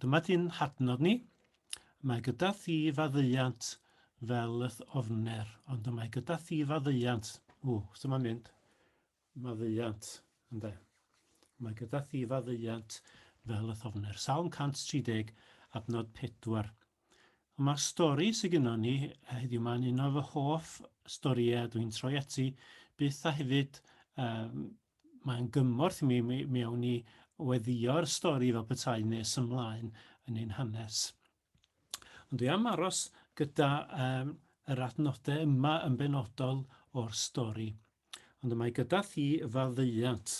Dyma di'n hadnod ni. Mae gyda thi faddeuant fel y ofner, ond mae gyda thi faddeuant. Sut mae'n mynd? Maddeuant, ynddo. Mae gyda thi faddeuant fel y ofner. Salm 130, adnod 4. Mae'r stori sydd gennym ni heddiw ma'n un o fy hoff storiau dwi'n troi ati byth a hefyd mae'n gymorth mi mewn i weddio'r stori fel petai nes ymlaen yn ein hanes. Ond dwi am aros gyda yr adnodau yma yn benodol o'r stori. Ond mae gyda thi faddeuant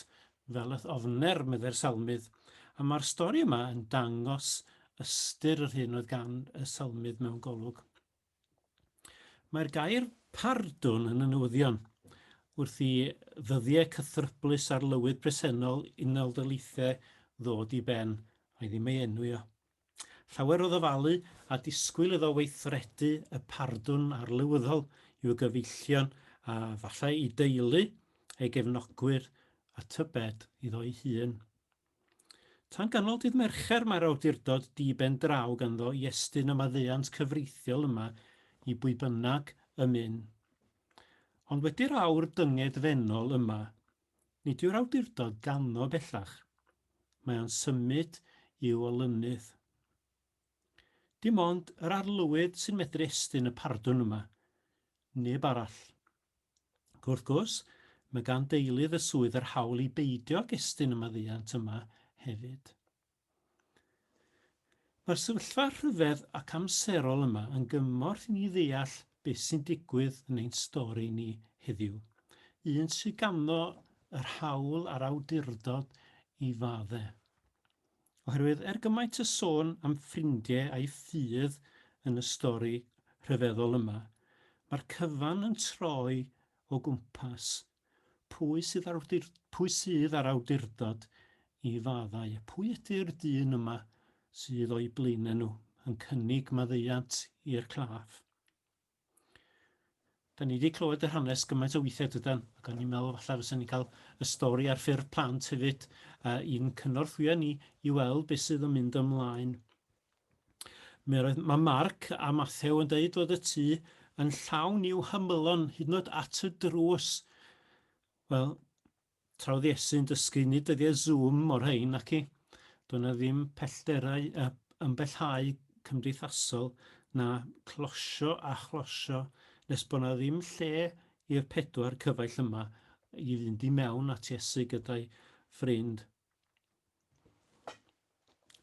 fel y ofner medde'r salmydd. A mae'r stori yma yn dangos ystyr yr hyn oedd gan y salmydd mewn golwg. Mae'r gair pardwn yn y newyddion wrth i ddyddiau cythryblus arlywydd presenol unol daleithiau ddod i ben a'i ddim ei enwi o. Llawer o ddyfalu a disgwyl iddo weithredu y pardwn arlywyddol i'w gyfeillion a efallai i deulu ei gefnogwyr a tybed iddo ei hun. Tan ganol dydd Mercher mae'r awdurdod diben draw ganddo i estyn y maddeuant cyfreithiol yma i bwy bynnag y mynd. Ond wedi'r awr dyngedfennol yma, nid yw'r awdurdod ganddo bellach. Mae o'n symud i'w olynydd. Dim ond yr arlywydd sy'n medru estyn y pardwn yma, neb arall. Wrth gwrs, mae gan deulydd y swydd yr hawl i beidio ag estyn y maddeuant yma hefyd. Mae'r sefyllfa rhyfedd ac amserol yma yn gymorth i ni ddeall beth sy'n digwydd yn ein stori ni heddiw. Un sy'n ganddo yr hawl a'r awdurdod i faddau. Oherwydd gymaint y sôn am ffrindiau a'i ffydd yn y stori rhyfeddol yma, mae'r cyfan yn troi o gwmpas pwy sydd ar awdurdod i faddau. Pwy ydy'r dyn yma sydd o'i blaenau nhw yn cynnig maddeuant i'r claf. Da ni wedi clywed yr hanes gymaint o weithiau dydan, ac o'n i'n meddwl falle fysa ni cael y stori ar ffurf plant hefyd i'n cynorthwyo ni i weld beth sydd yn mynd ymlaen. Mae Marc a Mathew yn deud fod y tŷ yn llawn i'w hymylon hyd yn oed at y drws. Wel, tra oedd Iesu'n dysgu nid dyddiau Zoom o'r rhain ac i, doedd na ddim pellterau ymbellhau cymdeithasol na closio a chlosio nes bod na ddim lle i'r 4 cyfaill yma i fynd i mewn at Iesu gyda'i ffrind.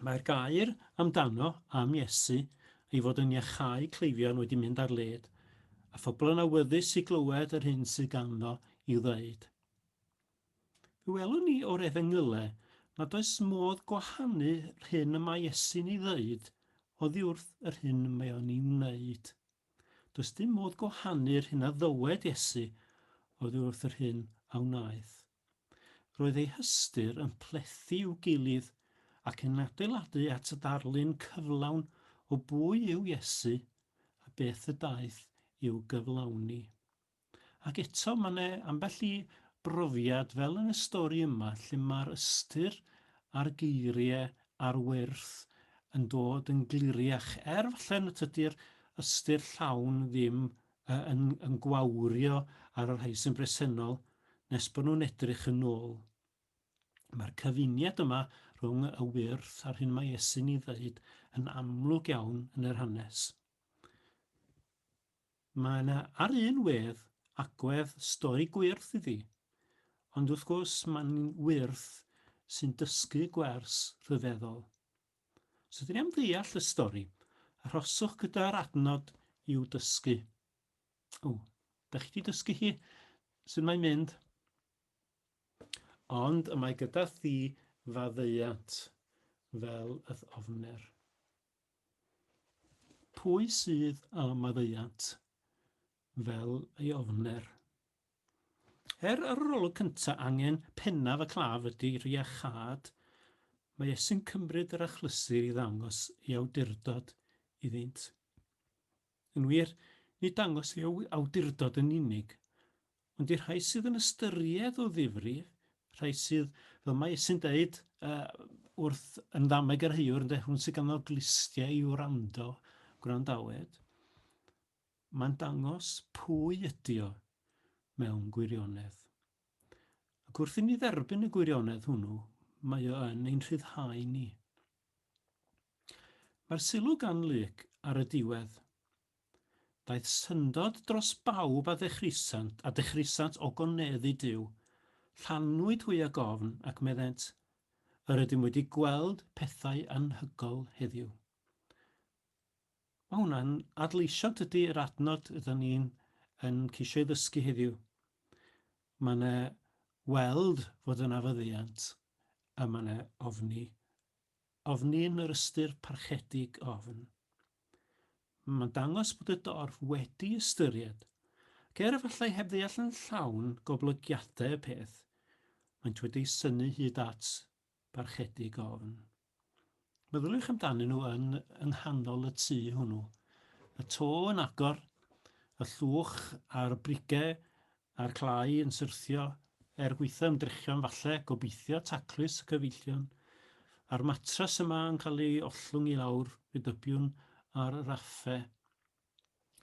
Mae'r gair amdano am Iesu ei fod yn iachau cleifion wedi mynd ar led, a phobl yn awyddus i glywed yr hyn sydd ganddo i'w ddweud. Fe welwn ni o'r Efengylau nad oes modd gwahanu'r hyn y mae Iesu'n ei ddweud oddi wrth yr hyn mae o'n ei wneud. Does dim modd gwahanu'r hyn a ddywed Iesu oddi wrth yr hyn a wnaeth. Roedd ei hystyr yn plethu i'w gilydd ac yn adeiladu at y darlun cyflawn o bwy yw Iesu a beth y daeth i'w gyflawni. Ac eto mae ambell i brofiad fel yn y stori yma lle mae'r ystyr a'r geiriau a'r wrth yn dod yn gliriach falle nad ydy'r ystyr llawn ddim yn gwawrio ar yr rhai sy'n bresennol nes bod nhw'n edrych yn ôl. Mae'r cyfuniad yma rhwng y wrth a'r hyn mae Iesu'n ei ddweud yn amlwg iawn yn yr hanes. Mae yna ar un wedd agwedd stori gwyrth iddi, ond wrth gwrs mae'n wyrth sy'n dysgu gwers rhyfeddol. So dyn ni am ddeall y stori, arhoswch gyda'r adnod i'w dysgu. Da chi wedi dysgu hi? Sut mae'n mynd? Ond mae gyda thi faddeuant fel y ofner. Pwy sydd â maddeuant fel ei ofner? Yr arolwg cyntaf angen pennaf y claf ydy'r iachad, mae Iesu'n cymryd yr achlysur i ddangos ei awdurdod iddynt. Yn wir, nid dangos ei awdurdod yn unig, ond i'r rhai sydd yn ystyried o ddifri, rhai sydd, fel mae Iesu'n deud wrth yn ddameg yr heiwr, hwn sy'n ganddo glistiau i wrando, gwrandawed, mae'n dangos pwy ydi o mewn gwirionedd. Ac wrth i ni dderbyn y gwirionedd hwnnw, mae o yn ein rhyddhau ni. Mae'r sylw gan Luc ar y diwedd. Daeth syndod dros bawb a dechrisant ogoneddu Duw. Llanwyd hwy a gofn ac meddent, yr ydym wedi gweld pethau anhygol heddiw. Mae hwnna'n adleisio tydi'r adnod ydyn ni'n ceisio ei ddysgu heddiw. Mae'n weld fod yna faddeuant a mae'n ofni. Ofni yn yr ystyr parchedig ofn. Mae'n dangos bod y dorf wedi ystyried. Ger efallai heb ddeall yn llawn goblygiadau y peth, maent wedi synnu hyd at barchedig ofn. Meddyliwch amdanyn nhw yn nghanol y tŷ hwnnw. Y to yn agor, y llwch a'r brigau a'r clai yn syrthio, gweithio ymdrechion falle, gobeithio taclus y cyfeillion. A'r matras yma yn cael ei ollwng i lawr, bydybiwn ar y raffau.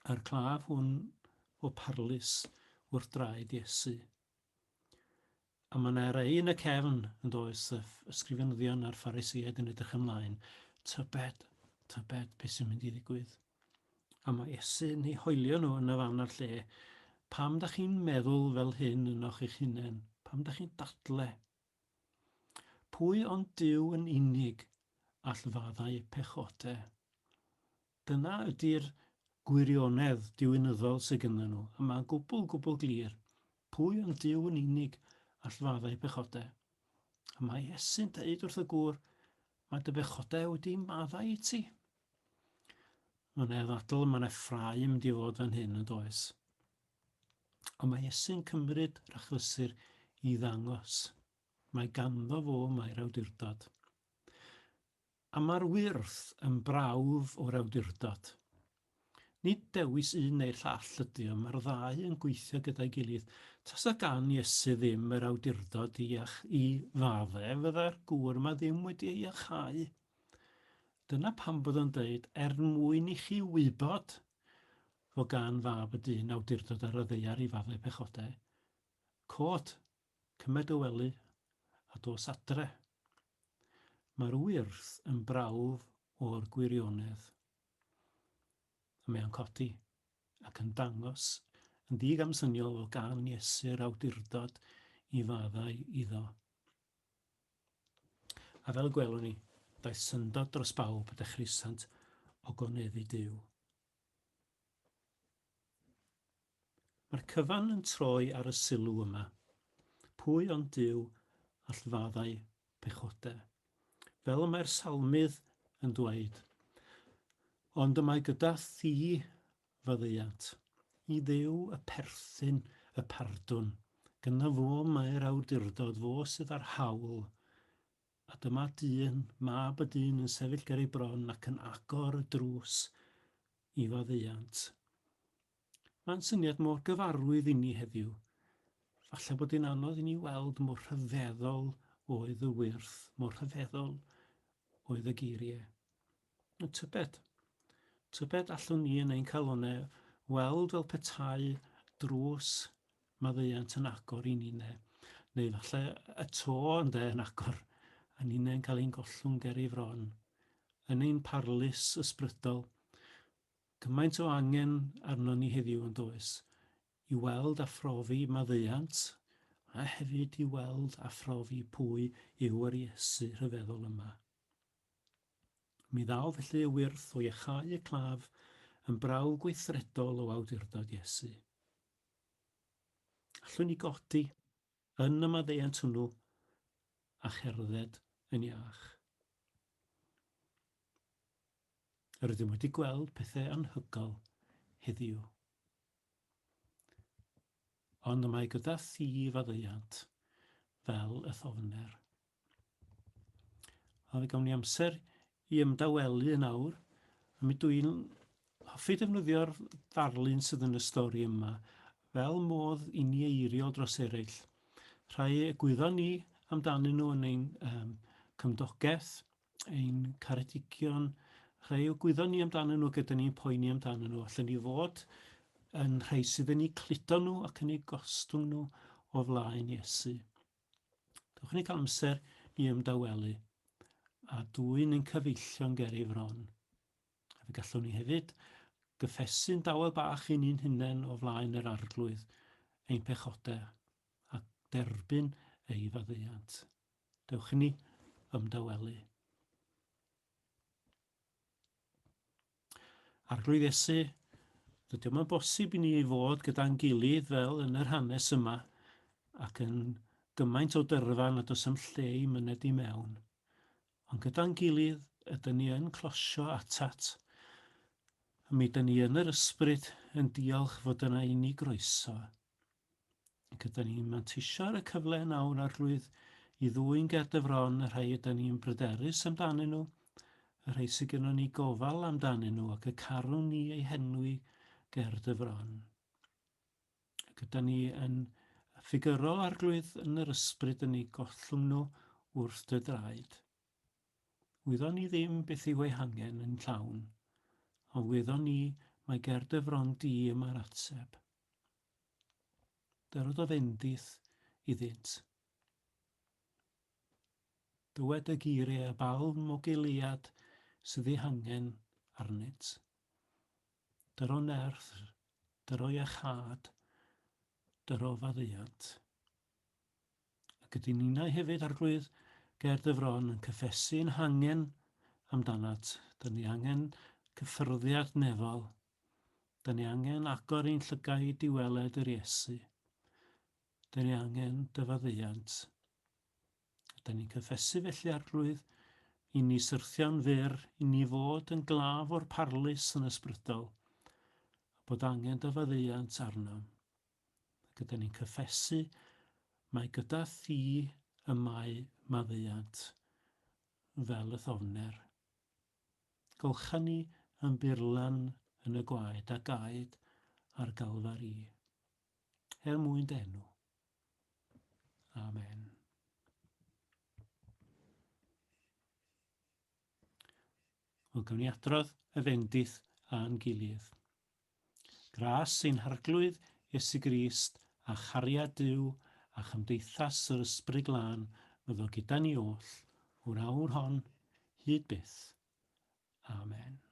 A'r claf hwn o parlus wrth draed Iesu. A mae yna rei yn y cefn yn does, ysgrifenyddion a'r pharisiaid yn edrych ymlaen. Tybed beth sy'n mynd i ddigwydd. A mae Iesu yn ei hoelio nhw yn y fan a'r lle. Pam da chi'n meddwl fel hyn yn o'ch eich hunain? Pam da chi'n dadle? Pwy ond Duw yn unig all faddau pechodau? Dyna ydy'r gwirionedd diwinyddol sydd gyda nhw. A mae'n gwbl glir. Pwy ond Duw yn unig all faddau pechodau? A mae Iesu'n deud wrth y gŵr, mae dy bechodau wedi maddau i ti. Mae'n ddadl, mae'n ffrau yn mynd i fod fan hyn yn does. Ond mae Iesu'n cymryd rachlysur i ddangos. Mae ganddo fo mae'r awdurdod. A mae'r wrth yn brawf o'r awdurdod. Nid dewis un neu'r llall ydy o, mae'r ddau yn gweithio gyda'i gilydd. Tasa gan Iesu ddim yr awdurdod i faddau, fydda'r gŵr yma ddim wedi ei achau. Dyna pam bod o'n dweud, mwyn i chi wybod fod gan fab y dyn awdurdod ar y ddeiar i faddau pechodau. Cod, cymed y wely, a dos adre. Mae'r wrth yn brawf o'r gwirionedd. A mae'n codi ac yn dangos yn ddigamsyniol o gan Iesu'r awdurdod i faddau iddo. A fel gwelwn ni, daeth syndod dros bawb a dechrisant ogoneddu Duw. Mae'r cyfan yn troi ar y sylw yma. Pwy ond Duw all faddau pechodau? Fel mae'r salmydd yn dweud, ond y mae gyda thi faddeuant, i Dduw y perthyn y pardwn, gyda fo mae'r awdurdod, fo sydd ar hawl, a dyma dyn, mab y dyn yn sefyll ger ei bron ac yn agor y drws i faddeuant. Mae'n syniad mor gyfarwydd i ni heddiw. Falle bod hi'n anodd i ni weld mor rhyfeddol oedd y wrth, mor rhyfeddol oedd y geiriau. Tybed allwn ni yn ein calonau weld fel petai drws maddeuant yn agor i ninau, neu falle y to yn agor a ninau'n cael ein gollwng ger ei fron, yn ein parlus ysbrydol. Cymaint o angen arno ni heddiw yn does, i weld a phrofi maddeuant, a hefyd i weld a phrofi pwy yw yr Iesu rhyfeddol yma. Mi ddaw felly y wrth o iachau y claf yn braw gweithredol o awdurdod Iesu. Allwn ni godi yn y maddeuant hwnnw a cherdded yn iach. Rydym wedi gweld pethau anhygol heddiw. Ond mae gyda thi faddeuant fel y ofner. A fe gawn ni amser i ymdawelu nawr, a mi dwi'n hoffi defnyddio'r ddarlun sydd yn y stori yma fel modd i ni eirio dros eraill. Rhai egwyddon ni amdanyn nhw yn ein cymdogaeth, ein caredigion, rhai o gwyddon ni amdanyn nhw gyda ni'n poeni amdanyn nhw. Allen ni fod yn rhai sydd yn eu cludo nhw ac yn eu gostwng nhw o flaen Iesu. Dewch ni gael amser i ymdawelu a dwy'n ein cyfeillion ger ei fron. A fe gallwn ni hefyd gyffesu'n dawel bach i ni'n hunain o flaen yr arglwydd, ein pechodau, a derbyn ei faddeuant. Dewch ni ymdawelu. Arglwydd Iesu, dydy o'n bosib i ni fod gyda'n gilydd fel yn yr hanes yma ac yn gymaint o dyrfa nad oes am lle i myned i mewn. Ond gyda'n gilydd ydyn ni yn closio atat. A mi ydyn ni yn yr ysbryd yn diolch fod yna i ni groeso. Ac ydyn ni'n manteisio ar y cyfle nawr Arglwydd i ddwy'n ger dy fron y rhai ydyn ni'n bryderus amdanyn nhw, y rhai sydd gennym ni gofal amdanyn nhw ac y carwn ni eu henwi ger dy fron. Ac ydyn ni yn ffigurol Arglwydd yn yr ysbryd yn ei gollwng nhw wrth dy draed. Wyddon ni ddim beth yw ei hangen yn llawn, ond wyddon ni mae ger dy fron di yma'r ateb. Dyrod o fendith iddynt. Dywed y geiriau a balm o geiliad sydd ei hangen arnynt. Dyro nerth, dyro iachad, dyro faddeuant. Ac ydy ninnau hefyd Arglwydd ger dy fron yn cyffesu'n hangen amdanat. Dyn ni angen cyffyrddiad nefol. Dyn ni angen agor ein llygau i diweled yr Iesu. Dyn ni angen dy faddeuant. Dyn ni'n cyffesu felly Arglwydd i ni syrthio'n fyr, i ni fod yn glaf o'r parlus yn ysbrydol, a bod angen dy faddeuant arno. Ac ydyn ni'n cyffesu mae gyda thi y mae maddeuant fel y ofner. Golcha ni yn burlan yn y gwaed a gaed ar galfari. Er mwyn denw. Amen. Wel, gawn ni adrodd y fendith a'n gilydd. Gras ein harglwydd Iesu Grist a chariad Duw a chymdeithas yr ysbryd glân fyddo gyda ni oll, o'r awr hon, hyd byth. Amen.